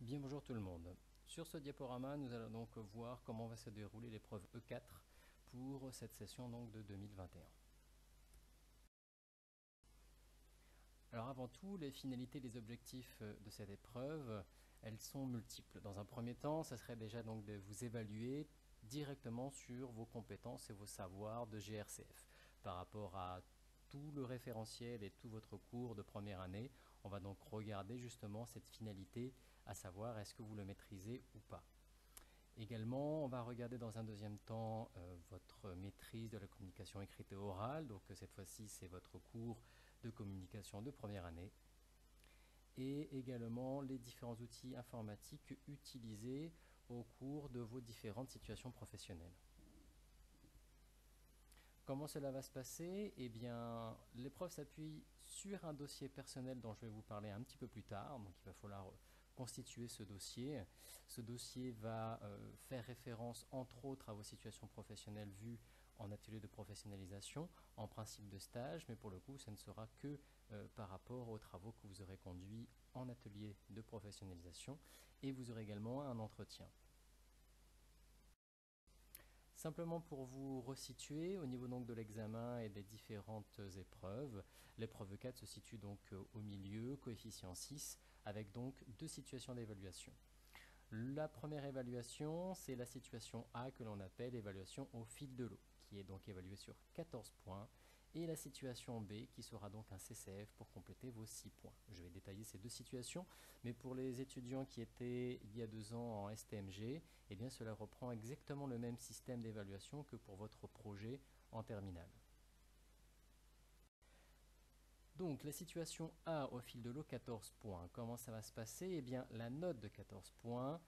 Bien, bonjour tout le monde. Sur ce diaporama, nous allons donc voir comment va se dérouler l'épreuve E4 pour cette session donc de 2021. Alors avant tout, les finalités, les objectifs de cette épreuve, elles sont multiples. Dans un premier temps, ça serait déjà donc de vous évaluer directement sur vos compétences et vos savoirs de GRCF par rapport à tout le référentiel et tout votre cours de première année. On va donc regarder justement cette finalité, à savoir est-ce que vous le maîtrisez ou pas. Également, on va regarder dans un deuxième temps votre maîtrise de la communication écrite et orale. Donc cette fois-ci, c'est votre cours de communication de première année. Et également les différents outils informatiques utilisés au cours de vos différentes situations professionnelles. Comment cela va se passer? Eh bien, l'épreuve s'appuie sur un dossier personnel dont je vais vous parler un petit peu plus tard. Donc, il va falloir constituer ce dossier. Ce dossier va faire référence, entre autres, à vos situations professionnelles vues en atelier de professionnalisation, en principe de stage, mais pour le coup, ça ne sera que par rapport aux travaux que vous aurez conduits en atelier de professionnalisation. Et vous aurez également un entretien. Simplement pour vous resituer au niveau donc de l'examen et des différentes épreuves, l'épreuve 4 se situe donc au milieu, coefficient 6, avec donc deux situations d'évaluation. La première évaluation, c'est la situation A que l'on appelle évaluation au fil de l'eau, qui est donc évaluée sur 14 points, et la situation B qui sera donc un CCF pour compléter vos 6 points. Je vais détailler ces deux situations, mais pour les étudiants qui étaient il y a 2 ans en STMG, eh bien cela reprend exactement le même système d'évaluation que pour votre projet en terminale. Donc la situation A au fil de l'eau, 14 points. Comment ça va se passer? Eh bien la note de 14 points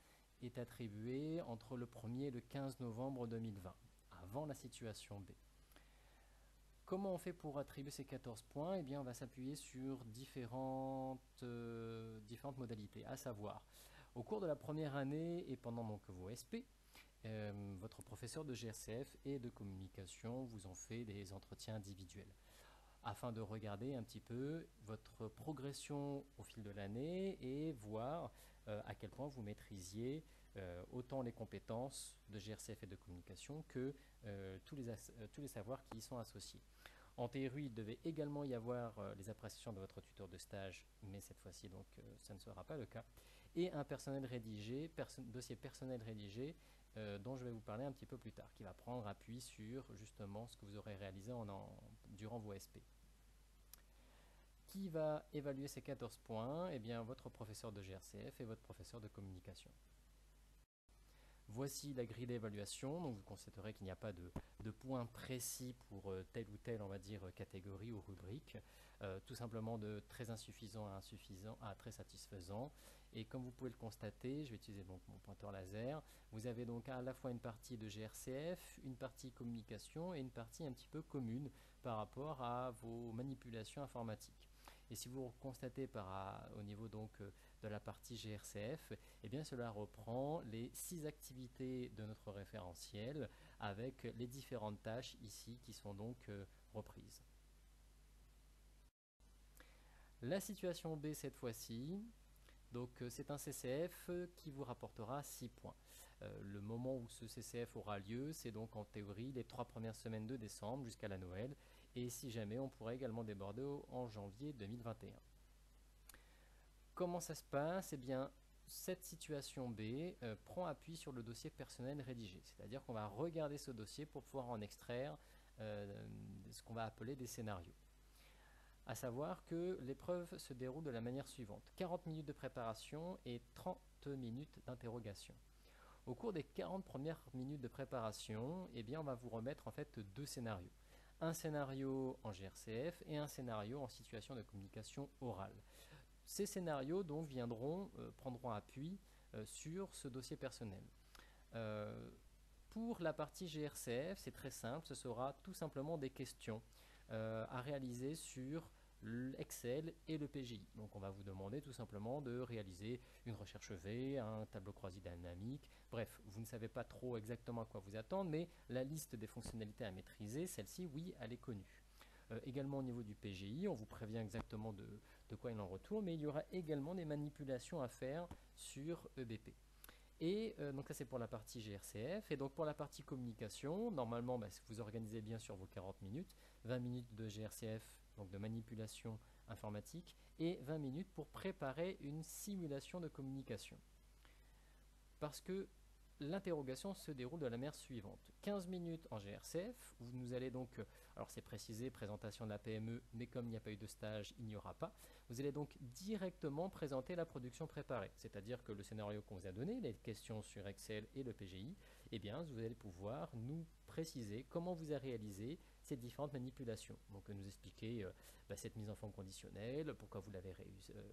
est attribuée entre le 1er et le 15 novembre 2020, avant la situation B. Comment on fait pour attribuer ces 14 points? Eh bien, on va s'appuyer sur différentes modalités, à savoir, au cours de la première année et pendant donc vos SP, votre professeur de GRCF et de communication vous ont fait des entretiens individuels afin de regarder un petit peu votre progression au fil de l'année et voir à quel point vous maîtrisiez autant les compétences de GRCF et de communication que tous les savoirs qui y sont associés. En théorie, il devait également y avoir les appréciations de votre tuteur de stage, mais cette fois-ci, donc, ça ne sera pas le cas. Et un dossier personnel rédigé, dont je vais vous parler un petit peu plus tard, qui va prendre appui sur justement ce que vous aurez réalisé durant vos SP. Qui va évaluer ces 14 points? Eh bien, votre professeur de GRCF et votre professeur de communication. Voici la grille d'évaluation, donc vous constaterez qu'il n'y a pas de points précis pour telle ou telle, on va dire, catégorie ou rubrique, tout simplement de très insuffisant à insuffisant à très satisfaisant. Et comme vous pouvez le constater, je vais utiliser donc mon pointeur laser, vous avez donc à la fois une partie de GRCF, une partie communication et une partie un petit peu commune par rapport à vos manipulations informatiques. Et si vous constatez au niveau donc de la partie GRCF, eh bien cela reprend les 6 activités de notre référentiel avec les différentes tâches ici qui sont donc reprises. La situation B cette fois-ci, donc c'est un CCF qui vous rapportera 6 points. Le moment où ce CCF aura lieu, c'est donc en théorie les 3 premières semaines de décembre jusqu'à la Noël, et si jamais on pourrait également déborder en janvier 2021. Comment ça se passe? Eh bien, cette situation B prend appui sur le dossier personnel rédigé, c'est-à-dire qu'on va regarder ce dossier pour pouvoir en extraire ce qu'on va appeler des scénarios. À savoir que l'épreuve se déroule de la manière suivante: 40 minutes de préparation et 30 minutes d'interrogation. Au cours des 40 premières minutes de préparation, eh bien, on va vous remettre en fait deux scénarios. Un scénario en GRCF et un scénario en situation de communication orale. Ces scénarios donc prendront appui sur ce dossier personnel. Pour la partie GRCF, c'est très simple, ce sera tout simplement des questions à réaliser sur l'Excel et le PGI. Donc on va vous demander tout simplement de réaliser une recherche V, un tableau croisé dynamique, bref, vous ne savez pas trop exactement à quoi vous attendre, mais la liste des fonctionnalités à maîtriser, celle-ci, oui, elle est connue. Également au niveau du PGI, on vous prévient exactement de quoi il en retourne, mais il y aura également des manipulations à faire sur EBP. Et donc ça c'est pour la partie GRCF. Et donc pour la partie communication, normalement vous organisez bien sur vos 40 minutes, 20 minutes de GRCF, donc de manipulation informatique, et 20 minutes pour préparer une simulation de communication. Parce que l'interrogation se déroule de la manière suivante. 15 minutes en GRCF, vous allez donc, alors c'est précisé, présentation de la PME, mais comme il n'y a pas eu de stage, il n'y aura pas. Vous allez donc directement présenter la production préparée, c'est-à-dire que le scénario qu'on vous a donné, les questions sur Excel et le PGI, eh bien, vous allez pouvoir nous préciser comment vous avez réalisé ces différentes manipulations. Donc, nous expliquer cette mise en forme conditionnelle, pourquoi vous l'avez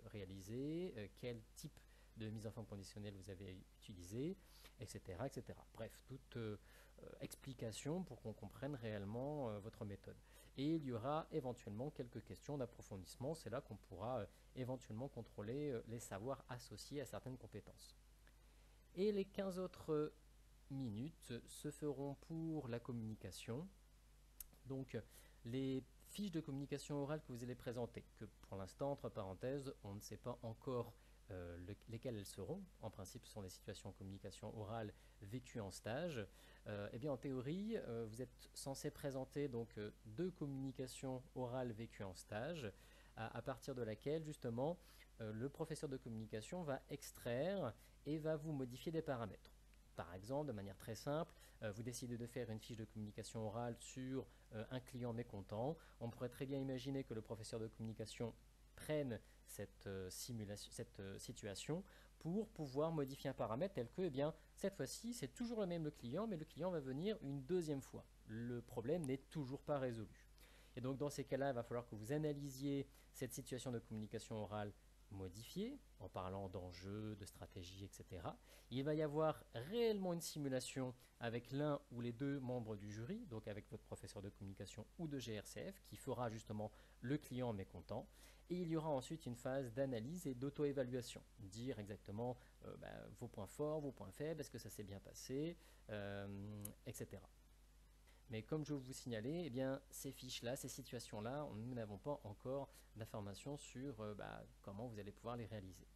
réalisée, quel type de mise en forme conditionnelle vous avez utilisé, etc., etc. Bref, toute explication pour qu'on comprenne réellement votre méthode. Et il y aura éventuellement quelques questions d'approfondissement. C'est là qu'on pourra éventuellement contrôler les savoirs associés à certaines compétences. Et les 15 autres minutes se feront pour la communication. Donc, les fiches de communication orale que vous allez présenter, que pour l'instant, entre parenthèses, on ne sait pas encore lesquelles elles seront. En principe, ce sont des situations de communication orale vécues en stage. Eh bien, en théorie, vous êtes censé présenter donc 2 communications orales vécues en stage, à partir de laquelle, justement, le professeur de communication va extraire et va vous modifier des paramètres. Par exemple, de manière très simple, vous décidez de faire une fiche de communication orale sur un client mécontent. On pourrait très bien imaginer que le professeur de communication prenne cette situation pour pouvoir modifier un paramètre tel que, eh bien, cette fois-ci, c'est toujours le même client, mais le client va venir une deuxième fois. Le problème n'est toujours pas résolu. Et donc, dans ces cas-là, il va falloir que vous analysiez cette situation de communication orale modifiée, en parlant d'enjeux, de stratégie, etc. Il va y avoir réellement une simulation avec l'un ou les deux membres du jury, donc avec votre professeur de communication ou de GRCF, qui fera justement le client mécontent. Et il y aura ensuite une phase d'analyse et d'auto-évaluation. Dire exactement vos points forts, vos points faibles, est-ce que ça s'est bien passé, etc. Mais comme je vous signalais, eh bien, ces fiches-là, ces situations-là, nous n'avons pas encore d'informations sur comment vous allez pouvoir les réaliser.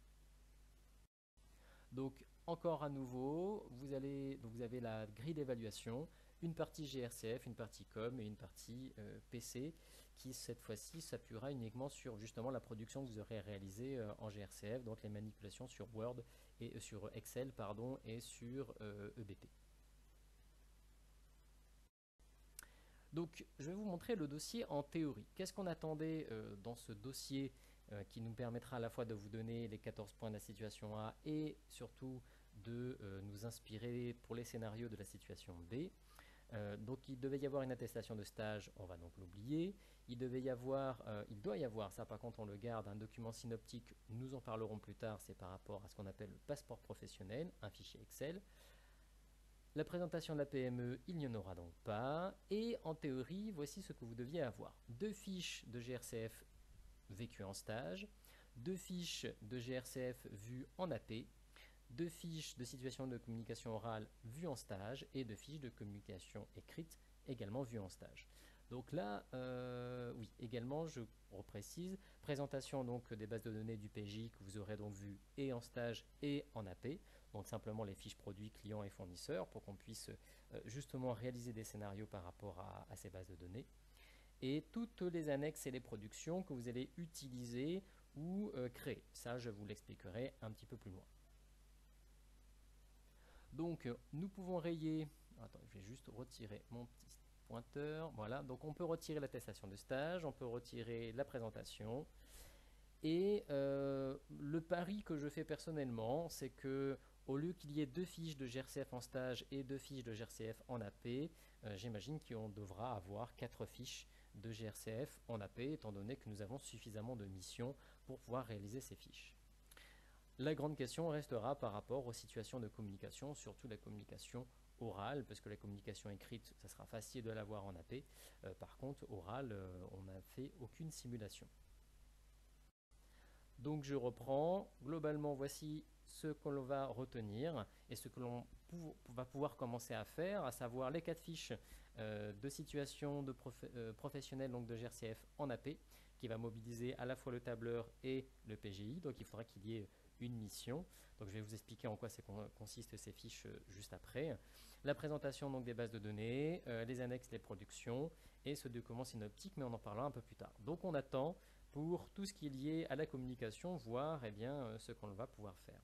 Donc, encore à nouveau, vous avez la grille d'évaluation, une partie GRCF, une partie com et une partie PC qui cette fois-ci s'appuiera uniquement sur justement la production que vous aurez réalisée en GRCF, donc les manipulations sur Word et sur Excel et sur EBP. Donc, je vais vous montrer le dossier en théorie. Qu'est-ce qu'on attendait dans ce dossier qui nous permettra à la fois de vous donner les 14 points de la situation A et surtout de nous inspirer pour les scénarios de la situation B. Donc, il devait y avoir une attestation de stage, on va donc l'oublier. Il doit y avoir, ça par contre on le garde, un document synoptique, nous en parlerons plus tard, c'est par rapport à ce qu'on appelle le passeport professionnel, un fichier Excel. La présentation de la PME, il n'y en aura donc pas. Et en théorie, voici ce que vous deviez avoir. 2 fiches de GRCF vécues en stage, 2 fiches de GRCF vues en AP, 2 fiches de situation de communication orale vues en stage et 2 fiches de communication écrite également vues en stage. Donc là, oui, également, je reprécise, présentation donc des bases de données du PJ que vous aurez donc vu et en stage et en AP. Donc simplement les fiches produits, clients et fournisseurs pour qu'on puisse justement réaliser des scénarios par rapport à ces bases de données. Et toutes les annexes et les productions que vous allez utiliser ou créer. Ça, je vous l'expliquerai un petit peu plus loin. Donc, nous pouvons rayer... Attends, je vais juste retirer mon petit pointeur. Voilà, donc on peut retirer l'attestation de stage, on peut retirer la présentation. Et le pari que je fais personnellement, c'est que au lieu qu'il y ait 2 fiches de GRCF en stage et 2 fiches de GRCF en AP, j'imagine qu'on devra avoir 4 fiches de GRCF en AP, étant donné que nous avons suffisamment de missions pour pouvoir réaliser ces fiches. La grande question restera par rapport aux situations de communication, surtout la communication orale, parce que la communication écrite, ça sera facile de l'avoir en AP. Par contre, orale, on n'a fait aucune simulation. Donc je reprends, globalement voici ce que l'on va retenir et ce que l'on va pouvoir commencer à faire, à savoir les 4 fiches de situation de professionnel donc de GRCF en AP, qui va mobiliser à la fois le tableur et le PGI, donc il faudra qu'il y ait une mission. Donc je vais vous expliquer en quoi consistent ces fiches juste après. La présentation donc des bases de données, les annexes, les productions et ce document synoptique, mais on en parlera un peu plus tard. Donc on attend pour tout ce qui est lié à la communication, voir ce qu'on va pouvoir faire.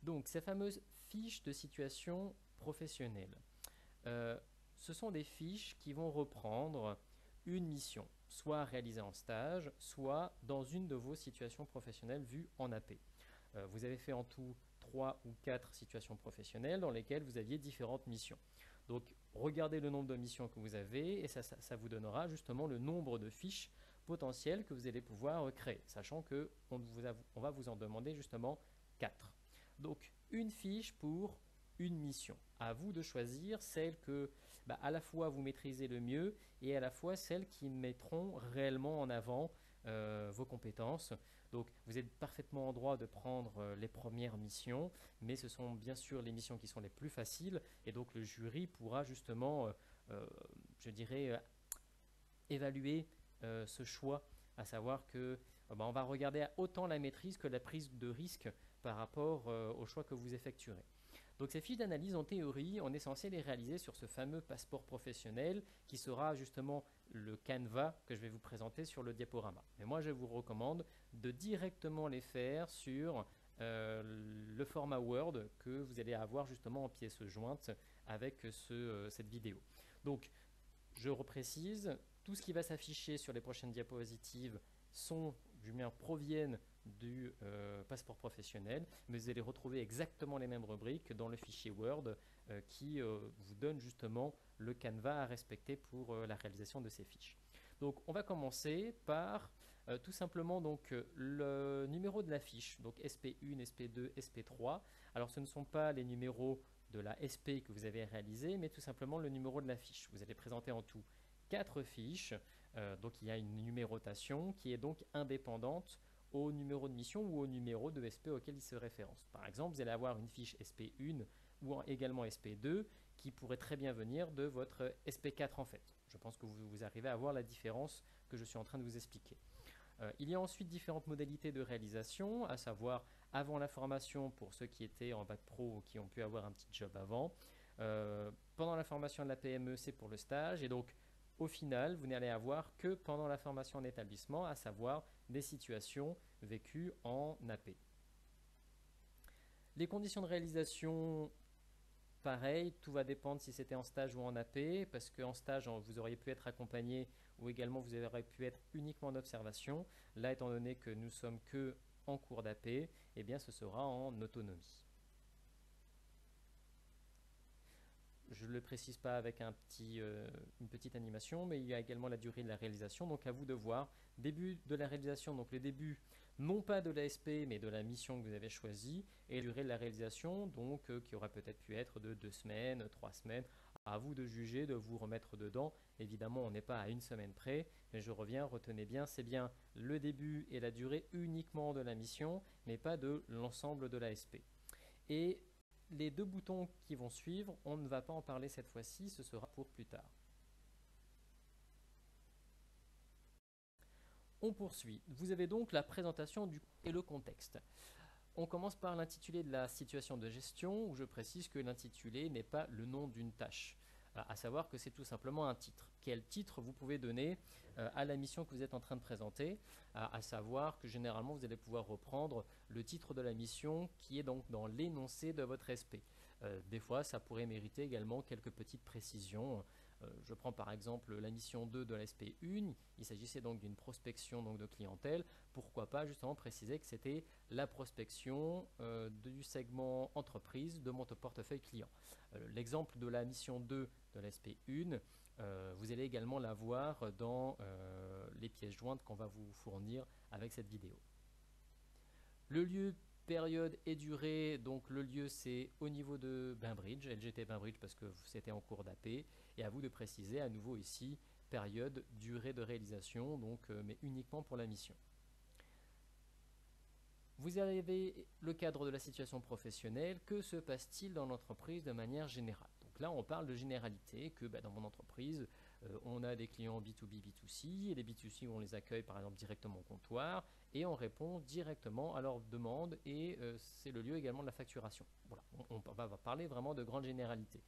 Donc ces fameuses fiches de situation professionnelle, ce sont des fiches qui vont reprendre une mission, soit réalisée en stage, soit dans une de vos situations professionnelles vues en AP. Vous avez fait en tout 3 ou 4 situations professionnelles dans lesquelles vous aviez différentes missions. Donc regardez le nombre de missions que vous avez et ça vous donnera justement le nombre de fiches potentielles que vous allez pouvoir créer, sachant qu'on va vous en demander justement 4. Donc une fiche pour une mission. À vous de choisir celle que à la fois vous maîtrisez le mieux et à la fois celles qui mettront réellement en avant vos compétences. Donc vous êtes parfaitement en droit de prendre les premières missions, mais ce sont bien sûr les missions qui sont les plus faciles et donc le jury pourra justement, je dirais, évaluer ce choix, à savoir que on va regarder autant la maîtrise que la prise de risque par rapport au choix que vous effectuerez. Donc ces fiches d'analyse, en théorie, on est censé les réaliser sur ce fameux passeport professionnel qui sera justement le canevas que je vais vous présenter sur le diaporama. Mais moi, je vous recommande de directement les faire sur le format Word que vous allez avoir justement en pièces jointes avec cette vidéo. Donc, je reprécise, tout ce qui va s'afficher sur les prochaines diapositives proviennent du passeport professionnel, mais vous allez retrouver exactement les mêmes rubriques dans le fichier Word qui vous donne justement le canevas à respecter pour la réalisation de ces fiches. Donc on va commencer par tout simplement donc, le numéro de la fiche, donc SP1, SP2, SP3. Alors ce ne sont pas les numéros de la SP que vous avez réalisé, mais tout simplement le numéro de la fiche. Vous allez présenter en tout 4 fiches, donc il y a une numérotation qui est donc indépendante au numéro de mission ou au numéro de SP auquel il se référence. Par exemple, vous allez avoir une fiche SP1 ou également SP2 qui pourrait très bien venir de votre SP4 en fait. Je pense que vous arrivez à voir la différence que je suis en train de vous expliquer. Il y a ensuite différentes modalités de réalisation, à savoir avant la formation pour ceux qui étaient en bac pro ou qui ont pu avoir un petit job avant. Pendant la formation de la PME, c'est pour le stage. Et donc, au final, vous n'allez avoir que pendant la formation en établissement, à savoir des situations vécues en AP. Les conditions de réalisation, pareil, tout va dépendre si c'était en stage ou en AP, parce qu'en stage, vous auriez pu être accompagné ou également vous auriez pu être uniquement en observation. Là, étant donné que nous sommes que en cours d'AP, eh bien, ce sera en autonomie. Je ne le précise pas avec une petite animation, mais il y a également la durée de la réalisation. Donc à vous de voir. Début de la réalisation, donc le début non pas de l'ASP, mais de la mission que vous avez choisie, et la durée de la réalisation, donc qui aura peut-être pu être de 2 semaines, 3 semaines. À vous de juger, de vous remettre dedans. Évidemment, on n'est pas à une semaine près, mais je reviens, retenez bien, c'est bien le début et la durée uniquement de la mission, mais pas de l'ensemble de l'ASP. Et les 2 boutons qui vont suivre, on ne va pas en parler cette fois-ci, ce sera pour plus tard. On poursuit. Vous avez donc la présentation et le contexte. On commence par l'intitulé de la situation de gestion, où je précise que l'intitulé n'est pas le nom d'une tâche, à savoir que c'est tout simplement un titre. Quel titre vous pouvez donner à la mission que vous êtes en train de présenter, à savoir que généralement vous allez pouvoir reprendre le titre de la mission qui est donc dans l'énoncé de votre SP. Des fois, ça pourrait mériter également quelques petites précisions. Je prends par exemple la mission 2 de l'SP1, il s'agissait donc d'une prospection donc de clientèle. Pourquoi pas justement préciser que c'était la prospection du segment entreprise de mon portefeuille client. L'exemple de la mission 2 de l'SP1, vous allez également la voir dans les pièces jointes qu'on va vous fournir avec cette vidéo. Le lieu, période et durée, donc le lieu c'est au niveau de Bainbridge, LGT Bainbridge parce que c'était en cours d'AP, et à vous de préciser à nouveau ici période, durée de réalisation, donc, mais uniquement pour la mission. Vous avez le cadre de la situation professionnelle. Que se passe-t-il dans l'entreprise de manière générale? Donc là, on parle de généralité, que dans mon entreprise, on a des clients B2B, B2C, et les B2C, on les accueille par exemple directement au comptoir, et on répond directement à leurs demandes, et c'est le lieu également de la facturation. Voilà, on va parler vraiment de grande généralité.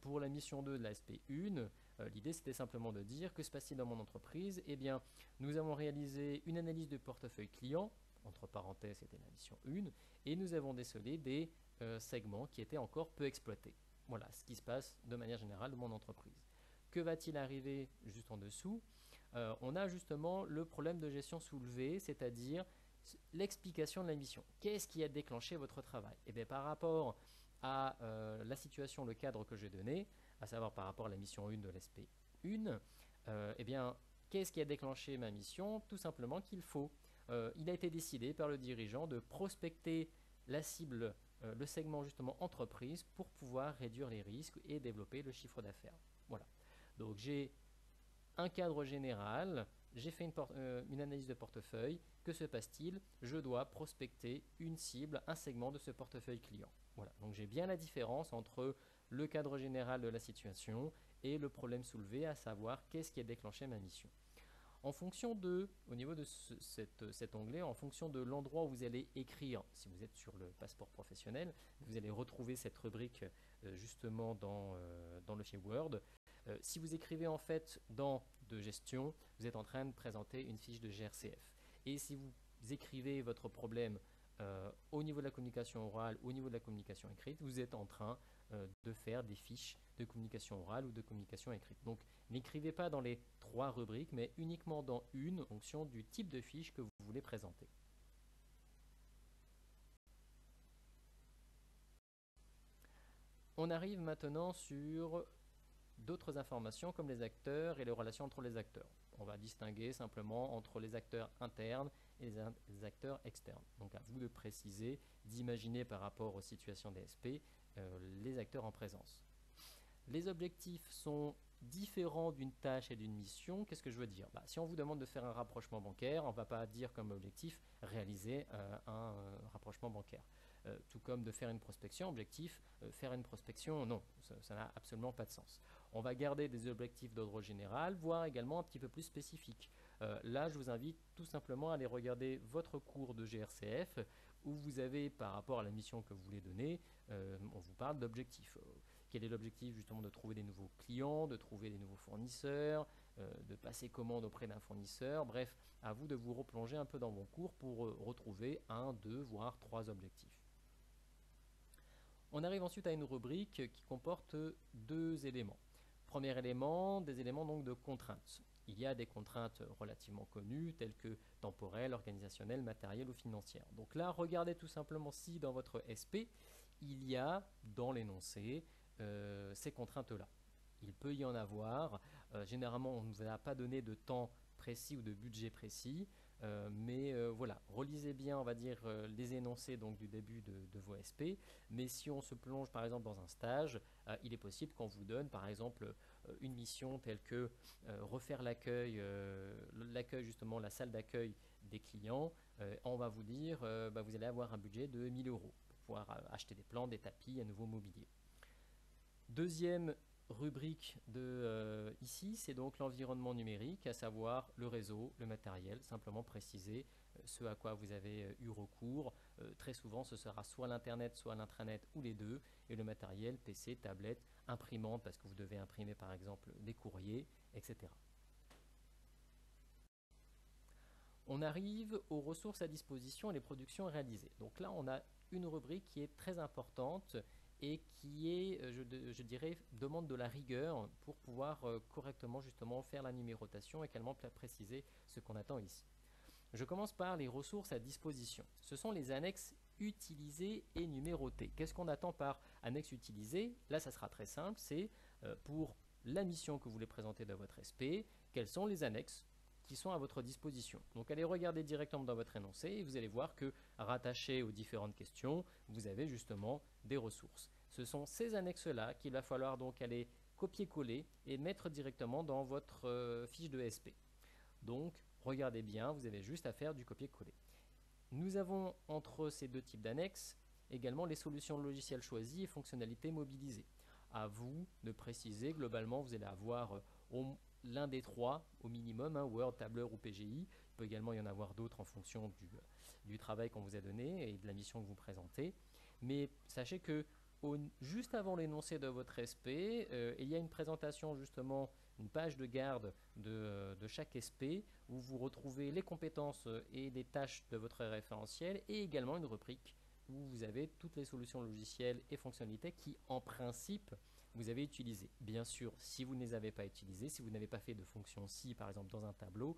Pour la mission 2 de la SP1, l'idée c'était simplement de dire que se passe-t-il dans mon entreprise? Eh bien, nous avons réalisé une analyse de portefeuille client, entre parenthèses c'était la mission 1, et nous avons décelé des segments qui étaient encore peu exploités. Voilà ce qui se passe de manière générale dans mon entreprise. Que va-t-il arriver juste en dessous? On a justement le problème de gestion soulevé, c'est-à-dire l'explication de la mission. Qu'est-ce qui a déclenché votre travail? Eh bien, par rapport à la situation, le cadre que j'ai donné, à savoir par rapport à la mission 1 de l'SP1, eh bien, qu'est-ce qui a déclenché ma mission? Tout simplement qu'il faut. Il a été décidé par le dirigeant de prospecter la cible, le segment justement entreprise, pour pouvoir réduire les risques et développer le chiffre d'affaires. Voilà. Donc j'ai un cadre général, j'ai fait une analyse de portefeuille. Que se passe-t-il? Je dois prospecter une cible, un segment de ce portefeuille client. Voilà, donc j'ai bien la différence entre le cadre général de la situation et le problème soulevé, à savoir qu'est-ce qui a déclenché ma mission. En fonction de, au niveau de cet onglet, en fonction de l'endroit où vous allez écrire, si vous êtes sur le passeport professionnel, vous allez retrouver cette rubrique justement dans le fichier Word. Si vous écrivez en fait dans de gestion, vous êtes en train de présenter une fiche de GRCF. Et si vous écrivez votre problème au niveau de la communication orale, au niveau de la communication écrite, vous êtes en train de faire des fiches de communication orale ou de communication écrite. Donc n'écrivez pas dans les 3 rubriques, mais uniquement dans une, en fonction du type de fiche que vous voulez présenter. On arrive maintenant sur d'autres informations comme les acteurs et les relations entre les acteurs. On va distinguer simplement entre les acteurs internes et les acteurs externes. Donc à vous de préciser, d'imaginer par rapport aux situations DSP les acteurs en présence. Les objectifs sont différents d'une tâche et d'une mission. Qu'est-ce que je veux dire? Si on vous demande de faire un rapprochement bancaire, on ne va pas dire comme objectif réaliser un rapprochement bancaire. Tout comme de faire une prospection, objectif, faire une prospection, non, ça n'a absolument pas de sens. On va garder des objectifs d'ordre général, voire également un petit peu plus spécifiques. Là, je vous invite tout simplement à aller regarder votre cours de GRCF, où vous avez, par rapport à la mission que vous voulez donner, on vous parle d'objectifs. Quel est l'objectif? Justement de trouver des nouveaux clients, de trouver des nouveaux fournisseurs, de passer commande auprès d'un fournisseur. Bref, à vous de vous replonger un peu dans vos cours pour retrouver 1, 2, voire 3 objectifs. On arrive ensuite à une rubrique qui comporte 2 éléments. Premier élément, des éléments donc de contraintes. Il y a des contraintes relativement connues, telles que temporelles, organisationnelles, matérielles ou financières. Donc là, regardez tout simplement si dans votre SP, il y a dans l'énoncé ces contraintes-là. Il peut y en avoir. Généralement, on ne vous a pas donné de temps précis ou de budget précis. Mais voilà, relisez bien, on va dire, les énoncés donc, du début de vos SP. Mais si on se plonge par exemple dans un stage, il est possible qu'on vous donne par exemple une mission telle que refaire l'accueil justement, la salle d'accueil des clients. On va vous dire, vous allez avoir un budget de 1000 € pour pouvoir acheter des plans, des tapis, un nouveau mobilier. Deuxième rubrique ici, c'est donc l'environnement numérique, à savoir le réseau, le matériel, simplement préciser ce à quoi vous avez eu recours. Très souvent, ce sera soit l'internet, soit l'intranet ou les deux, et le matériel, PC, tablette, imprimante, parce que vous devez imprimer par exemple des courriers, etc. On arrive aux ressources à disposition et les productions réalisées. Donc là, on a une rubrique qui est très importante et qui est, je dirais, demande de la rigueur pour pouvoir correctement justement faire la numérotation et également préciser ce qu'on attend ici. Je commence par les ressources à disposition. Ce sont les annexes utilisées et numérotées. Qu'est-ce qu'on attend par annexe utilisée? Là, ça sera très simple, c'est pour la mission que vous voulez présenter dans votre SP, quelles sont les annexes qui sont à votre disposition. Donc allez regarder directement dans votre énoncé et vous allez voir que rattaché aux différentes questions, vous avez justement des ressources. Ce sont ces annexes-là qu'il va falloir donc aller copier-coller et mettre directement dans votre fiche de SP. Donc regardez bien, vous avez juste à faire du copier-coller. Nous avons entre ces deux types d'annexes également les solutions logicielles choisies et fonctionnalités mobilisées. À vous de préciser, globalement, vous allez avoir l'un des trois au minimum, Word, Tableur ou PGI. Il peut également y en avoir d'autres en fonction du travail qu'on vous a donné et de la mission que vous présentez. Mais sachez que juste avant l'énoncé de votre SP, il y a une présentation justement, une page de garde de chaque SP où vous retrouvez les compétences et les tâches de votre référentiel et également une rubrique où vous avez toutes les solutions logicielles et fonctionnalités qui, en principe, vous avez utilisées. Bien sûr, si vous ne les avez pas utilisées, si vous n'avez pas fait de fonction si, par exemple, dans un tableau,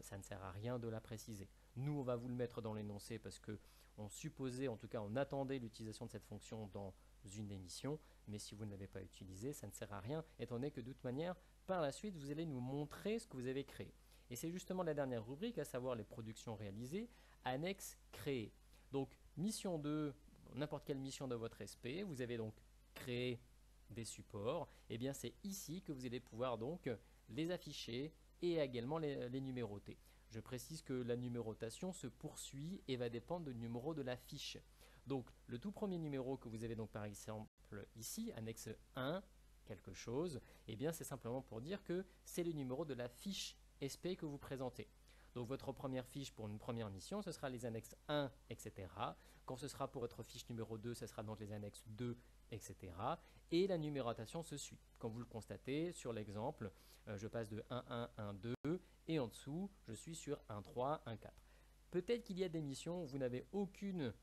ça ne sert à rien de la préciser. Nous, on va vous le mettre dans l'énoncé parce que on supposait, en tout cas, on attendait l'utilisation de cette fonction dans une émission, mais si vous ne l'avez pas utilisée, ça ne sert à rien, étant donné que de toute manière, par la suite, vous allez nous montrer ce que vous avez créé. Et c'est justement la dernière rubrique, à savoir les productions réalisées, annexes créées. Donc, mission 2, n'importe quelle mission de votre SP, vous avez donc créé des supports, et bien c'est ici que vous allez pouvoir donc les afficher et également les numéroter. Je précise que la numérotation se poursuit et va dépendre du numéro de la fiche. Donc le tout premier numéro que vous avez donc par exemple ici, annexe 1, quelque chose, et bien c'est simplement pour dire que c'est le numéro de la fiche SP que vous présentez. Donc votre première fiche pour une première mission, ce sera les annexes 1, etc. Quand ce sera pour votre fiche numéro 2, ce sera donc les annexes 2, etc. Et la numérotation se suit. Comme vous le constatez sur l'exemple, je passe de 1, 1, 1, 2 et en dessous, je suis sur 1, 3, 1, 4. Peut-être qu'il y a des missions où vous n'avez aucune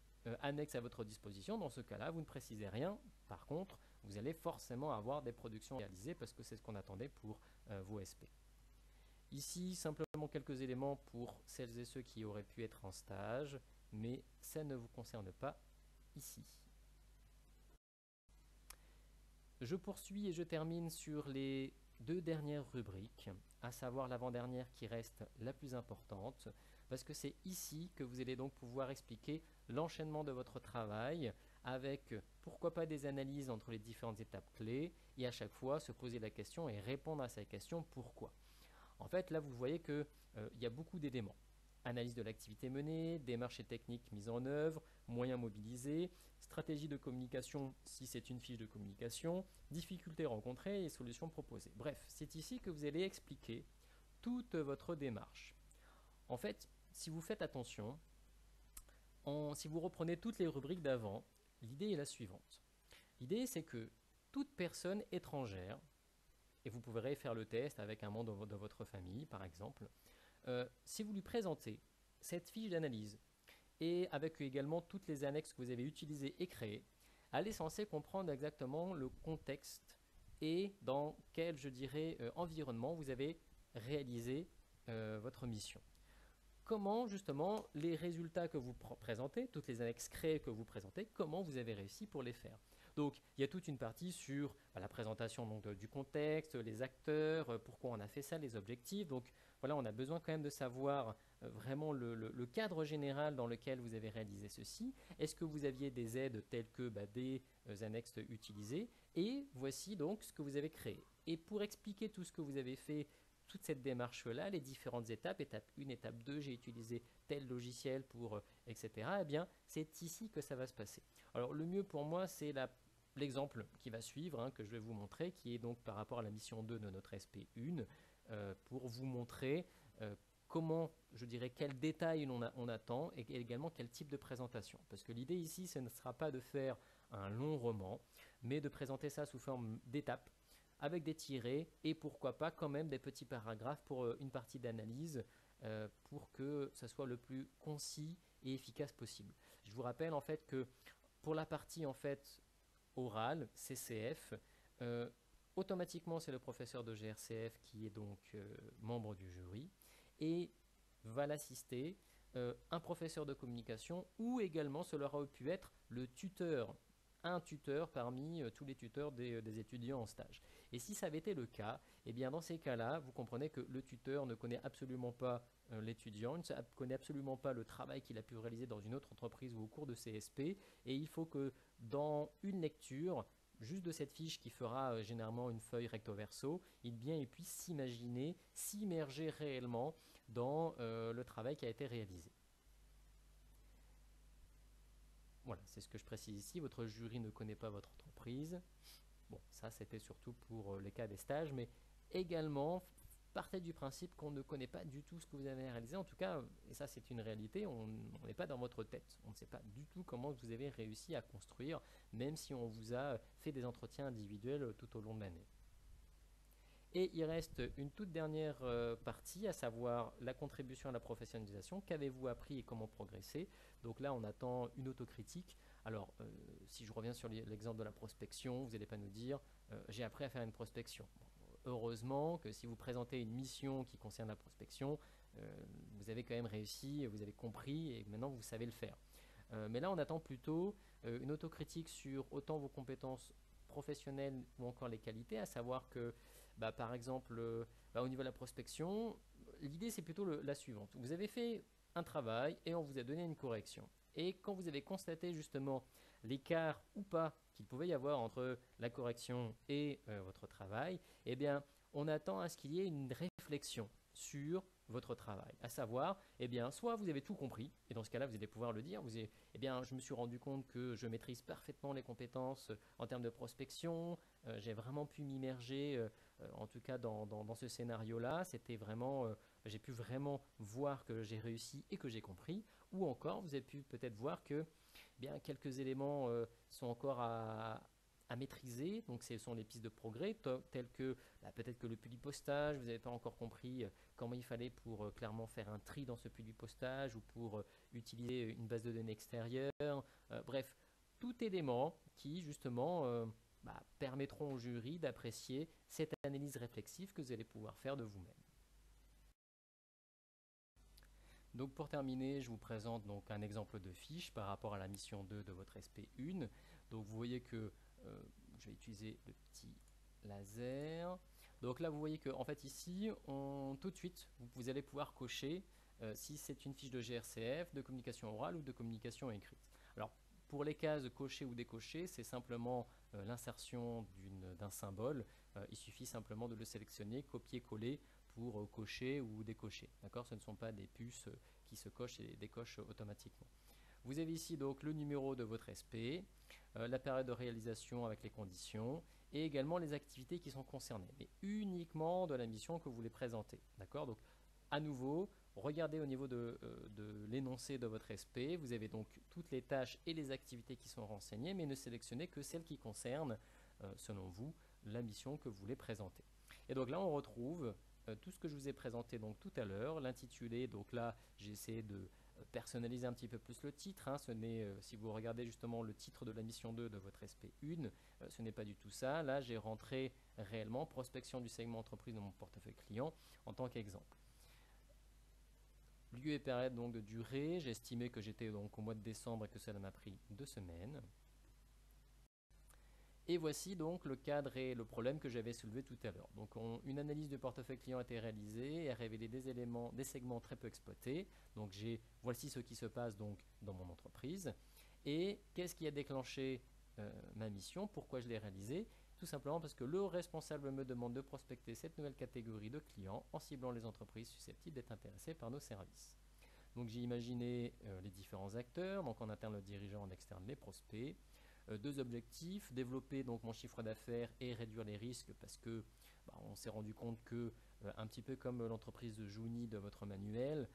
annexe à votre disposition. Dans ce cas-là, vous ne précisez rien. Par contre, vous allez forcément avoir des productions réalisées parce que c'est ce qu'on attendait pour vos SP. Ici, simplement quelques éléments pour celles et ceux qui auraient pu être en stage, mais ça ne vous concerne pas ici. Je poursuis et je termine sur les deux dernières rubriques, à savoir l'avant-dernière qui reste la plus importante, parce que c'est ici que vous allez donc pouvoir expliquer l'enchaînement de votre travail avec pourquoi pas des analyses entre les différentes étapes clés et à chaque fois se poser la question et répondre à cette question pourquoi. En fait, là, vous voyez qu'il y a beaucoup d'éléments. Analyse de l'activité menée, démarches et techniques mises en œuvre, moyens mobilisés, stratégie de communication si c'est une fiche de communication, difficultés rencontrées et solutions proposées. Bref, c'est ici que vous allez expliquer toute votre démarche. En fait, si vous faites attention, si vous reprenez toutes les rubriques d'avant, l'idée est la suivante. L'idée, c'est que toute personne étrangère, et vous pourrez faire le test avec un membre de votre famille, par exemple, si vous lui présentez cette fiche d'analyse et avec également toutes les annexes que vous avez utilisées et créées, elle est censée comprendre exactement le contexte et dans quel, je dirais, environnement vous avez réalisé votre mission. Comment justement les résultats que vous présentez, toutes les annexes créées que vous présentez, comment vous avez réussi pour les faire. Donc il y a toute une partie sur la présentation donc, du contexte, les acteurs, pourquoi on a fait ça, les objectifs. Donc voilà, on a besoin quand même de savoir vraiment le cadre général dans lequel vous avez réalisé ceci. Est-ce que vous aviez des aides telles que des annexes utilisées? Et voici donc ce que vous avez créé. Et pour expliquer tout ce que vous avez fait, toute cette démarche-là, les différentes étapes, étape 1, étape 2, j'ai utilisé tel logiciel pour, etc., eh bien, c'est ici que ça va se passer. Alors, le mieux pour moi, c'est l'exemple qui va suivre, que je vais vous montrer, qui est donc par rapport à la mission 2 de notre SP1, pour vous montrer comment, je dirais, quel détail on attend et également quel type de présentation. Parce que l'idée ici, ce ne sera pas de faire un long roman, mais de présenter ça sous forme d'étapes, avec des tirets et pourquoi pas quand même des petits paragraphes pour une partie d'analyse pour que ça soit le plus concis et efficace possible. Je vous rappelle en fait que pour la partie en fait orale, CCF, automatiquement c'est le professeur de GRCF qui est donc membre du jury et va l'assister un professeur de communication ou également cela aurait pu être le tuteur, un tuteur parmi tous les tuteurs des étudiants en stage. Et si ça avait été le cas, eh bien dans ces cas-là, vous comprenez que le tuteur ne connaît absolument pas l'étudiant, ne connaît absolument pas le travail qu'il a pu réaliser dans une autre entreprise ou au cours de CSP, et il faut que dans une lecture, juste de cette fiche qui fera généralement une feuille recto verso, il puisse s'imaginer, s'immerger réellement dans le travail qui a été réalisé. c'est ce que je précise ici, votre jury ne connaît pas votre entreprise. Bon, ça c'était surtout pour les cas des stages, mais également partez du principe qu'on ne connaît pas du tout ce que vous avez réalisé. En tout cas, et ça c'est une réalité, on n'est pas dans votre tête. On ne sait pas du tout comment vous avez réussi à construire, même si on vous a fait des entretiens individuels tout au long de l'année. Et il reste une toute dernière partie, à savoir la contribution à la professionnalisation. Qu'avez-vous appris et comment progresser? Donc là, on attend une autocritique. Alors, si je reviens sur l'exemple de la prospection, vous n'allez pas nous dire j'ai appris à faire une prospection. Bon, heureusement que si vous présentez une mission qui concerne la prospection, vous avez quand même réussi, vous avez compris et maintenant vous savez le faire. Mais là, on attend plutôt une autocritique sur autant vos compétences professionnelles ou encore les qualités, à savoir que par exemple, au niveau de la prospection, l'idée c'est plutôt la suivante. Vous avez fait un travail et on vous a donné une correction. Et quand vous avez constaté justement l'écart ou pas qu'il pouvait y avoir entre la correction et votre travail, eh bien, on attend à ce qu'il y ait une réflexion sur votre travail. À savoir, eh bien, soit vous avez tout compris, et dans ce cas-là, vous allez pouvoir le dire, eh bien, je me suis rendu compte que je maîtrise parfaitement les compétences en termes de prospection, j'ai vraiment pu m'immerger en tout cas dans ce scénario-là, c'était vraiment, j'ai pu vraiment voir que j'ai réussi et que j'ai compris, ou encore vous avez pu peut-être voir que bien quelques éléments sont encore à maîtriser, donc ce sont les pistes de progrès, telles que peut-être que le publipostage, vous n'avez pas encore compris comment il fallait pour clairement faire un tri dans ce publipostage ou pour utiliser une base de données extérieure, bref, tout élément qui justement permettront au jury d'apprécier cette analyse réflexive que vous allez pouvoir faire de vous-même. Donc pour terminer, je vous présente donc un exemple de fiche par rapport à la mission 2 de votre SP1. Donc vous voyez que je vais utiliser le petit laser. Donc là vous voyez que en fait ici, tout de suite, vous allez pouvoir cocher si c'est une fiche de GRCF, de communication orale ou de communication écrite. Alors pour les cases cochées ou décochées, c'est simplement l'insertion d'un symbole. Il suffit simplement de le sélectionner, copier-coller pour cocher ou décocher. D'accord ? Ce ne sont pas des puces qui se cochent et décochent automatiquement. Vous avez ici donc le numéro de votre SP, la période de réalisation avec les conditions et également les activités qui sont concernées, mais uniquement de la mission que vous voulez présenter. D'accord ? Donc à nouveau, regardez au niveau de l'énoncé de votre SP, vous avez donc toutes les tâches et les activités qui sont renseignées, mais ne sélectionnez que celles qui concernent, selon vous, la mission que vous voulez présenter. Et donc là, on retrouve tout ce que je vous ai présenté donc tout à l'heure, l'intitulé. Donc là, j'ai essayé de personnaliser un petit peu plus le titre. Ce n'est, si vous regardez justement le titre de la mission 2 de votre SP1, ce n'est pas du tout ça. Là, j'ai rentré réellement prospection du segment entreprise dans mon portefeuille client en tant qu'exemple. Lieu et période donc de durée, j'ai estimé que j'étais donc au mois de décembre et que cela m'a pris 2 semaines. Et voici donc le cadre et le problème que j'avais soulevé tout à l'heure. Donc une analyse du portefeuille client a été réalisée et a révélé des segments très peu exploités. Donc voici ce qui se passe donc dans mon entreprise. Et qu'est-ce qui a déclenché ma mission? Pourquoi je l'ai réalisée? Tout simplement parce que le responsable me demande de prospecter cette nouvelle catégorie de clients en ciblant les entreprises susceptibles d'être intéressées par nos services. Donc j'ai imaginé les différents acteurs, donc en interne le dirigeant, en externe les prospects. Deux objectifs, développer donc mon chiffre d'affaires et réduire les risques parce que on s'est rendu compte que, un petit peu comme l'entreprise de Juni de votre manuel,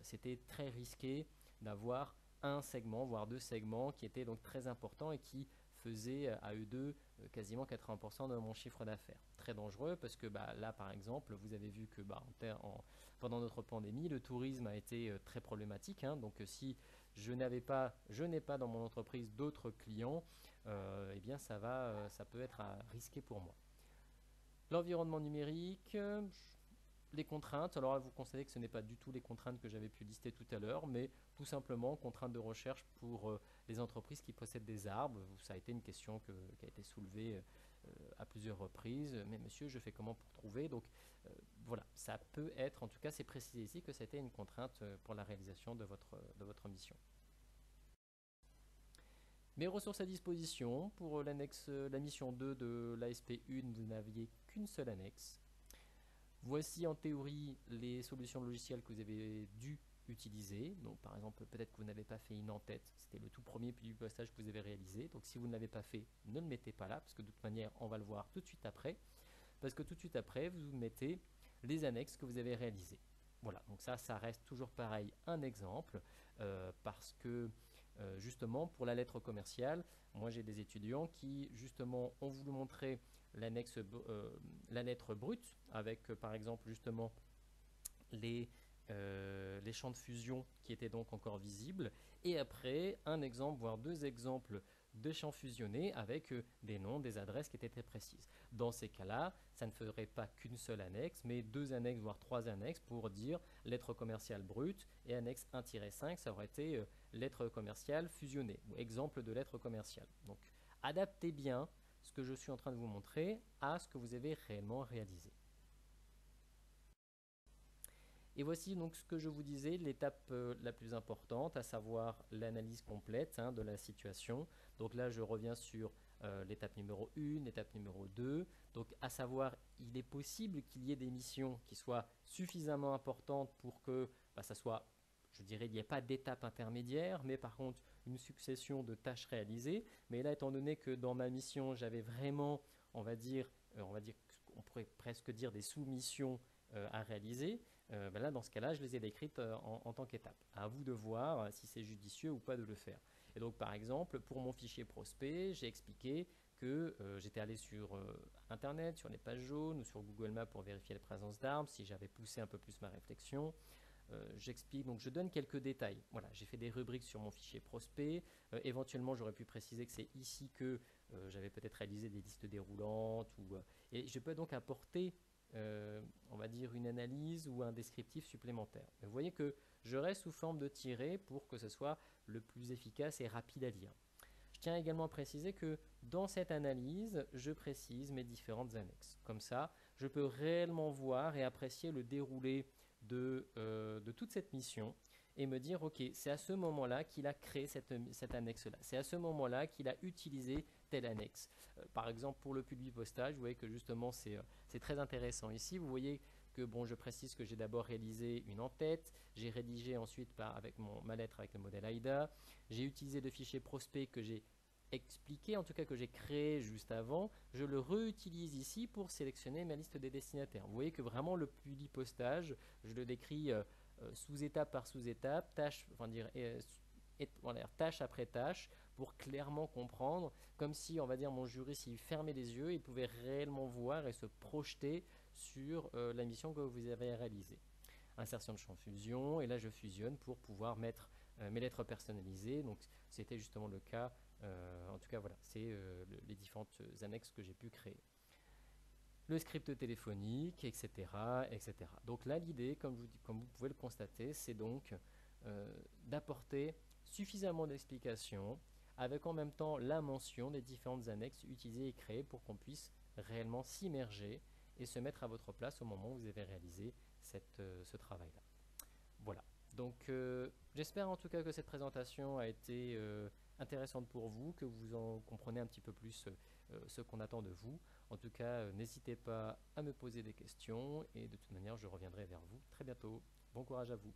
c'était très risqué d'avoir un segment, voire deux segments qui étaient donc très importants et qui faisaient à eux deux quasiment 80% de mon chiffre d'affaires. Très dangereux parce que là par exemple, vous avez vu que pendant notre pandémie, le tourisme a été très problématique. Donc si je n'ai pas dans mon entreprise d'autres clients, eh bien ça peut être risqué pour moi. L'environnement numérique, les contraintes, alors là vous constatez que ce n'est pas du tout les contraintes que j'avais pu lister tout à l'heure, mais tout simplement contraintes de recherche pour les entreprises qui possèdent des arbres. Ça a été une question qui a été soulevée à plusieurs reprises. Mais monsieur, je fais comment pour trouver? Donc voilà, ça peut être, en tout cas c'est précisé ici que c'était une contrainte pour la réalisation de votre mission. Mes ressources à disposition pour la mission 2 de l'ASP1, vous n'aviez qu'une seule annexe. Voici en théorie les solutions logicielles que vous avez dû utilisé. Donc par exemple, peut-être que vous n'avez pas fait une en-tête, c'était le tout premier publipostage que vous avez réalisé. Donc si vous ne l'avez pas fait, ne le mettez pas là, parce que de toute manière, on va le voir tout de suite après. Parce que tout de suite après, vous mettez les annexes que vous avez réalisées. Voilà, donc ça reste toujours pareil, un exemple, parce que justement, pour la lettre commerciale, moi j'ai des étudiants qui justement ont voulu montrer l'annexe, la lettre brute, avec par exemple justement les champs de fusion qui étaient donc encore visibles, et après un exemple, voire deux exemples de champs fusionnés avec des noms, des adresses qui étaient très précises. Dans ces cas-là, ça ne ferait pas qu'une seule annexe, mais deux annexes, voire trois annexes pour dire lettre commerciale brute, et annexe 1-5, ça aurait été lettre commerciale fusionnée, ou exemple de lettre commerciale. Donc adaptez bien ce que je suis en train de vous montrer à ce que vous avez réellement réalisé. Et voici donc ce que je vous disais, l'étape la plus importante, à savoir l'analyse complète de la situation. Donc là, je reviens sur l'étape numéro 1, l'étape numéro 2. Donc à savoir, il est possible qu'il y ait des missions qui soient suffisamment importantes pour que ça soit, je dirais, il n'y ait pas d'étape intermédiaire, mais par contre, une succession de tâches réalisées. Mais là, étant donné que dans ma mission, j'avais vraiment, on on pourrait presque dire des sous-missions à réaliser, là, dans ce cas-là, je les ai décrites en tant qu'étape. À vous de voir si c'est judicieux ou pas de le faire. Et donc, par exemple, pour mon fichier prospect, j'ai expliqué que j'étais allé sur Internet, sur les pages jaunes ou sur Google Maps pour vérifier la présence d'arbres, si j'avais poussé un peu plus ma réflexion. J'explique, donc je donne quelques détails. Voilà, j'ai fait des rubriques sur mon fichier prospect. Éventuellement, j'aurais pu préciser que c'est ici que j'avais peut-être réalisé des listes déroulantes. Et je peux donc apporter on va dire une analyse ou un descriptif supplémentaire. Mais vous voyez que je reste sous forme de tiret pour que ce soit le plus efficace et rapide à lire. Je tiens également à préciser que dans cette analyse, je précise mes différentes annexes. Comme ça, je peux réellement voir et apprécier le déroulé de toute cette mission et me dire, ok, c'est à ce moment-là qu'il a créé cette annexe-là. C'est à ce moment-là qu'il a utilisé telle annexe. Par exemple, pour le publipostage, vous voyez que justement, c'est très intéressant ici. Vous voyez que, bon, je précise que j'ai d'abord réalisé une en-tête, j'ai rédigé ensuite avec ma lettre avec le modèle AIDA, j'ai utilisé le fichier prospect que j'ai expliqué, en tout cas que j'ai créé juste avant, je le réutilise ici pour sélectionner ma liste des destinataires. Vous voyez que vraiment le publipostage, je le décris sous-étape par sous-étape, tâche après tâche, pour clairement comprendre, comme si, on va dire, mon juriste, s'il fermait les yeux, il pouvait réellement voir et se projeter sur la mission que vous avez réalisée. Insertion de champ fusion, et là je fusionne pour pouvoir mettre mes lettres personnalisées. Donc c'était justement le cas, en tout cas voilà, c'est les différentes annexes que j'ai pu créer. Le script téléphonique, etc. etc. Donc là l'idée, comme vous pouvez le constater, c'est donc d'apporter suffisamment d'explications avec en même temps la mention des différentes annexes utilisées et créées pour qu'on puisse réellement s'immerger et se mettre à votre place au moment où vous avez réalisé ce travail-là. Voilà. Donc j'espère en tout cas que cette présentation a été intéressante pour vous, que vous en comprenez un petit peu plus ce qu'on attend de vous. En tout cas, n'hésitez pas à me poser des questions et de toute manière, je reviendrai vers vous très bientôt. Bon courage à vous.